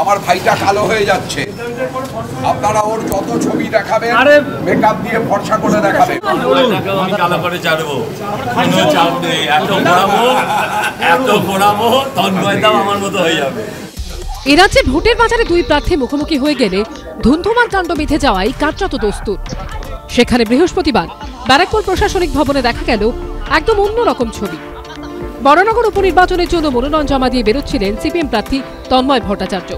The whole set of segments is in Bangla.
আমার ভাইটা কালো হয়ে যাচ্ছে, আপনারা ওর যত ছবি দেখাবেন মেকআপ দিয়ে ফর্সা করে দেখাবেন। আমি কালো করে ছাড়বো, কোনো চাপ নেই। এত ঘোরাবো তন্ময়দাও আমার মতো হয়ে যাবে। এ রাজ্যে ভোটের বাজারে দুই প্রার্থী মুখোমুখি হয়ে গেলে ধুন্ধুমার কাণ্ড বেঁধে যাওয়াই কার্যত দস্তুর। সেখানে বৃহস্পতিবার ব্যারাকপুর প্রশাসনিক ভবনে দেখা গেল একদম অন্যরকম ছবি। বরানগর উপনির্বাচনের জন্য মনোনয়ন জমা দিয়ে বেরোচ্ছিলেন সিপিএম প্রার্থী তন্ময় ভট্টাচার্য।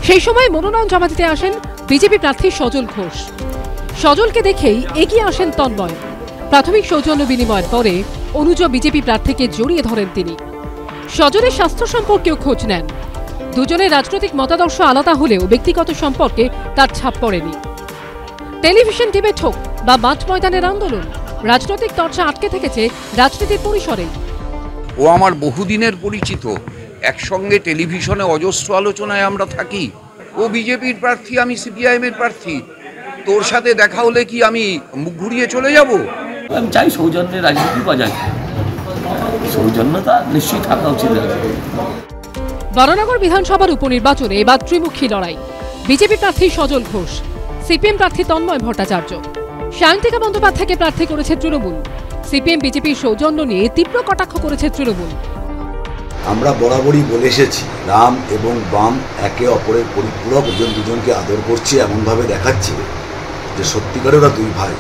সেই সময় মনোনয়ন জমা দিতে আসেন বিজেপি প্রার্থী সজল ঘোষ। সজলকে দেখেই এগিয়ে আসেন তন্ময়। প্রাথমিক সৌজন্য বিনিময়ের পরে অনুজ বিজেপি প্রার্থীকে জড়িয়ে ধরেন তিনি। সজলের স্বাস্থ্য সম্পর্কেও খোঁজ নেন। দুজনের রাজনৈতিক মতাদর্শ আলাদা হলেও ব্যক্তিগত সম্পর্কে তার ছাপ পড়েনি। টেলিভিশন ডিবেট হোক বা মাঠ ময়দানের আন্দোলন, রাজনৈতিক চর্চা আটকে থেকেছে রাজনীতির পরিসরে। ও আমার বহুদিনের পরিচিত, একসঙ্গে টেলিভিশনে অজস্র আলোচনায় আমরা থাকি। ও বিজেপির প্রার্থী, আমি সিপিআইএম এর প্রার্থী। তোর সাথে দেখা হলে কি আমি মুখ ঘুরিয়ে চলে যাব? আমি চাই সৌজন্যের রাজনীতি বজায়, সৌজন্যতা নিশ্চয়ই থাকা উচিত। বরানগর বিধানসভার উপনির্বাচনে এবার ত্রিমুখী লড়াই। বিজেপি প্রার্থী সজল ঘোষ, সিপিএম প্রার্থী তন্ময় ভট্টাচার্য। সায়ন্তিকা বন্দ্যোপাধ্যায়কে প্রার্থী করেছে তৃণমূল। সিপিএম বিজেপির সৌজন্য নিয়ে তীব্র কটাক্ষ করেছে তৃণমূল। আমরা বরাবরই বলে এসেছি, রাম এবং বাম একে অপরের পরিপূরক, দুজনকে আদর করছে, এমনভাবে দেখাচ্ছে যে সত্যিকারে ওরা দুই ভাই।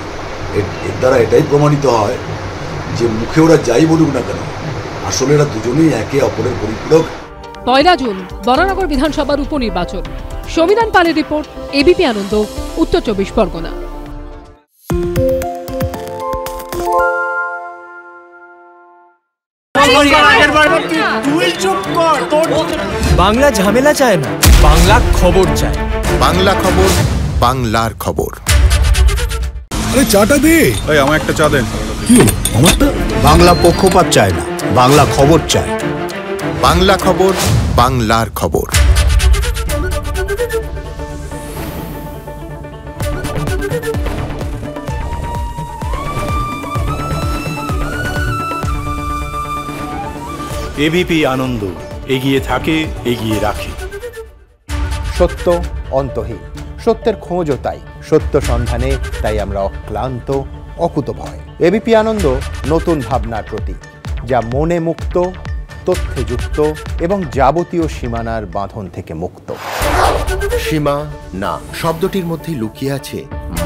এর দ্বারা এটাই প্রমাণিত হয় যে মুখে ওরা যাই বলুক না কেন, আসলে এরা দুজনেই একে অপরের পরিপূরক। 1 জুন বরানগর বিধানসভার উপনির্বাচন। সমীরণ পালের রিপোর্ট, এবিপি আনন্দ, উত্তর 24 পরগনা। বাংলা ঝামেলা চায় না, বাংলা খবর চায়। বাংলা খবর, বাংলার খবর। আরে চাটা দে। ভাই আমার একটা চা দেন। কি হলো আমারটা? বাংলা পক্ষপাত চায় না, বাংলা খবর চায়। বাংলা খবর, বাংলার খবর। এবিপি আনন্দ, এগিয়ে থাকে, এগিয়ে রাখে। সত্য অন্তহীন, সত্যের খোঁজও তাই, সত্য সন্ধানে তাই আমরা অক্লান্ত, অকুতভয়। এবিপি আনন্দ নতুন ভাবনার প্রতীক, যা মনে মুক্ত, তথ্যে যুক্ত এবং যাবতীয় সীমানার বাঁধন থেকে মুক্ত। সীমা না শব্দটির মধ্যে লুকিয়ে আছে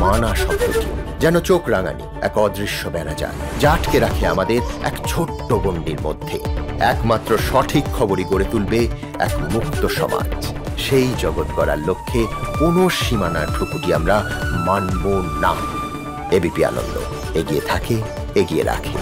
মানা শব্দটি, যেন চোখ রাঙানি এক অদৃশ্য বেড়াজাল, যা আটকে রাখে আমাদের এক ছোট্ট গণ্ডির মধ্যে। একমাত্র সঠিক খবরই গড়ে তুলবে এক মুক্ত সমাজ। সেই জগৎ গড়ার লক্ষ্যে কোনো সীমানার ঠুকুটি আমরা মানব না। এবিপি আনন্দ, এগিয়ে থাকে, এগিয়ে রাখে।